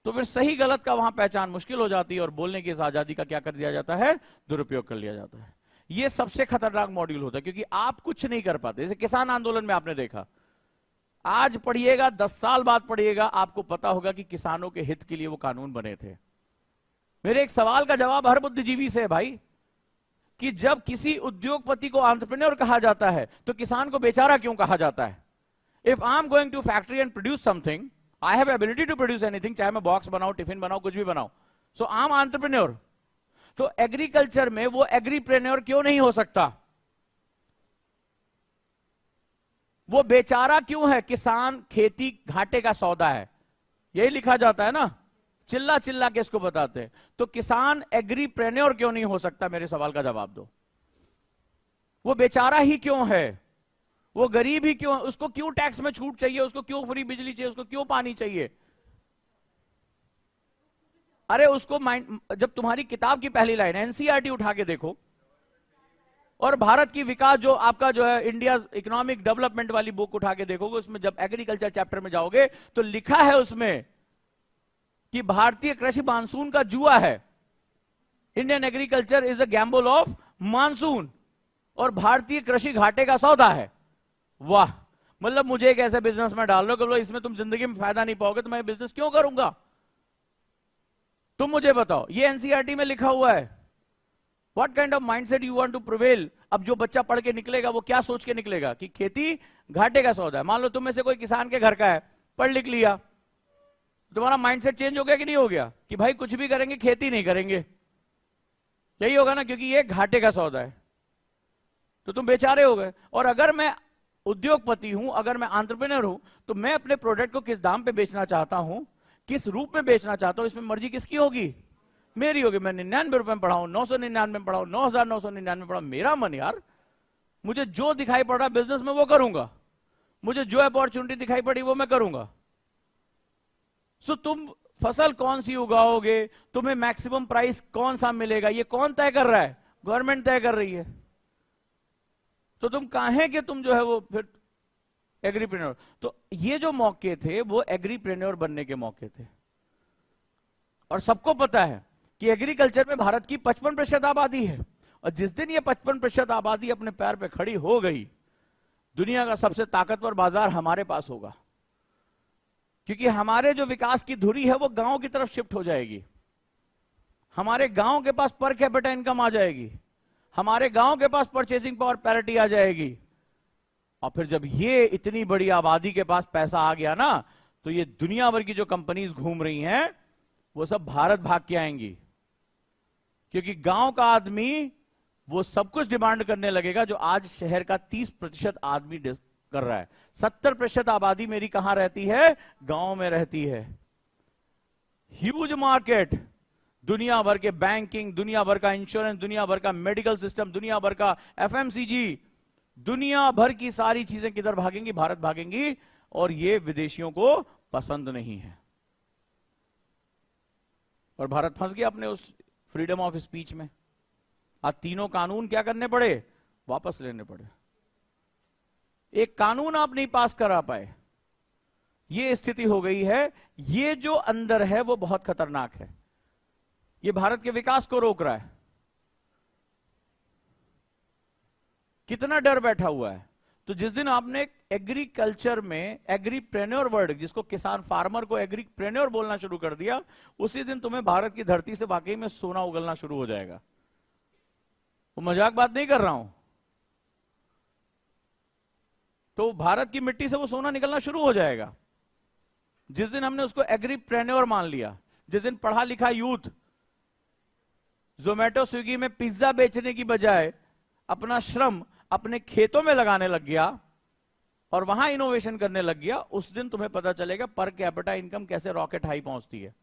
तो फिर सही गलत का वहां पहचान मुश्किल हो जाती है और बोलने की इस आजादी का क्या कर दिया जाता है, दुरुपयोग कर लिया जाता है। ये सबसे खतरनाक मॉड्यूल होता है, क्योंकि आप कुछ नहीं कर पाते। जैसे किसान आंदोलन में आपने देखा, आज पढ़िएगा 10 साल बाद पढ़िएगा, आपको पता होगा कि किसानों के हित के लिए वो कानून बने थे। मेरे एक सवाल का जवाब हर बुद्धिजीवी से है भाई, कि जब किसी उद्योगपति को एंटरप्रेन्योर कहा जाता है तो किसान को बेचारा क्यों कहा जाता है? If I am going to factory and produce something, I have ability to produce anything, चाहे मैं बॉक्स बनाऊं, टिफिन बनाऊं, कुछ भी बनाऊं, सो आई एम एंटरप्रेन्योर। तो एग्रीकल्चर में वो एग्रीप्रेन्योर क्यों नहीं हो सकता? वो बेचारा क्यों है? किसान खेती घाटे का सौदा है, यही लिखा जाता है ना, चिल्ला चिल्ला के इसको बताते हैं। तो किसान एग्रीप्रेन्योर क्यों नहीं हो सकता? मेरे सवाल का जवाब दो। वो बेचारा ही क्यों है? वो गरीब ही क्यों है? उसको क्यों टैक्स में छूट चाहिए? उसको क्यों फ्री बिजली चाहिए? उसको क्यों पानी चाहिए? अरे उसको जब तुम्हारी किताब की पहली लाइन एनसीईआरटी उठा के देखो, और भारत की विकास जो आपका जो है इंडिया इकोनॉमिक डेवलपमेंट वाली बुक उठा के देखोगे, उसमें जब एग्रीकल्चर चैप्टर में जाओगे तो लिखा है उसमें कि भारतीय कृषि मानसून का जुआ है। Indian agriculture is a gamble of monsoon, और भारतीय कृषि घाटे का सौदा है। वाह, मतलब मुझे एक ऐसे बिजनेस में डाल लो कि इसमें तुम जिंदगी में फायदा नहीं पाओगे, तो मैं बिजनेस क्यों करूंगा? तुम मुझे बताओ, ये एनसीईआरटी में लिखा हुआ है। What kind of mindset you want to prevail? अब जो बच्चा पढ़ के निकलेगा वो क्या सोच के निकलेगा कि खेती घाटे का सौदा है। मान लो तुम में से कोई किसान के घर का है, पढ़ लिख लिया, तुम्हारा माइंडसेट चेंज हो गया कि नहीं हो गया, कि भाई कुछ भी करेंगे खेती नहीं करेंगे, यही होगा ना, क्योंकि ये घाटे का सौदा है, तो तुम बेचारे हो गए। और अगर मैं उद्योगपति हूं, अगर मैं एंटरप्रेन्योर हूं, तो मैं अपने प्रोडक्ट को किस दाम पे बेचना चाहता हूं, किस रूप में बेचना चाहता हूं, इसमें मर्जी किसकी होगी? मेरी होगी। मैं 99 रुपए में पढ़ाऊं, 999 में पढ़ाऊं, 9,999 में पढ़ाऊं, मेरा मन यार। मुझे जो दिखाई पड़ रहा है बिजनेस में वो करूंगा, मुझे जो अपॉर्चुनिटी दिखाई पड़ी वो मैं करूंगा। सो तुम फसल कौन सी उगाओगे, तुम्हें मैक्सिमम प्राइस कौन सा मिलेगा, ये कौन तय कर रहा है? गवर्नमेंट तय कर रही है। तो तुम काहे कि तुम जो है वो फिर एग्रीप्रेन्योर। तो ये जो मौके थे वो एग्रीप्रेन्योर बनने के मौके थे। और सबको पता है कि एग्रीकल्चर में भारत की 55% आबादी है, और जिस दिन ये 55% आबादी अपने पैर पे खड़ी हो गई, दुनिया का सबसे ताकतवर बाजार हमारे पास होगा। क्योंकि हमारे जो विकास की धुरी है वो गांव की तरफ शिफ्ट हो जाएगी। हमारे गांव के पास पर कैपिटा इनकम आ जाएगी, हमारे गांव के पास परचेसिंग पावर पैरिटी आ जाएगी। और फिर जब ये इतनी बड़ी आबादी के पास पैसा आ गया ना, तो ये दुनिया भर की जो कंपनीज घूम रही हैं वो सब भारत भाग के आएंगी। क्योंकि गांव का आदमी वो सब कुछ डिमांड करने लगेगा जो आज शहर का 30% आदमी कर रहा है। 70% आबादी मेरी कहां रहती है? गांव में रहती है। ह्यूज मार्केट, दुनिया भर के बैंकिंग, दुनिया भर का इंश्योरेंस, दुनिया भर का मेडिकल सिस्टम, दुनिया भर का एफएमसीजी, दुनिया भर की सारी चीजें किधर भागेंगी? भारत भागेंगी। और ये विदेशियों को पसंद नहीं है। और भारत फंस गया अपने उस फ्रीडम ऑफ स्पीच में। आज तीनों कानून क्या करने पड़े? वापस लेने पड़े। एक कानून आप नहीं पास करा पाए, ये स्थिति हो गई है। ये जो अंदर है वो बहुत खतरनाक है, ये भारत के विकास को रोक रहा है। कितना डर बैठा हुआ है। तो जिस दिन आपने एग्रीकल्चर में एग्रीप्रेन्योर वर्ड, जिसको किसान फार्मर को एग्रीप्रेन्योर बोलना शुरू कर दिया, उसी दिन तुम्हें भारत की धरती से वाकई में सोना उगलना शुरू हो जाएगा। वो मजाक बात नहीं कर रहा हूं। तो भारत की मिट्टी से वो सोना निकलना शुरू हो जाएगा जिस दिन हमने उसको एग्रीप्रेन्योर मान लिया। जिस दिन पढ़ा लिखा यूथ जोमेटो स्विगी में पिज्जा बेचने की बजाय अपना श्रम अपने खेतों में लगाने लग गया और वहां इनोवेशन करने लग गया, उस दिन तुम्हें पता चलेगा पर कैपिटा इनकम कैसे रॉकेट हाई पहुंचती है।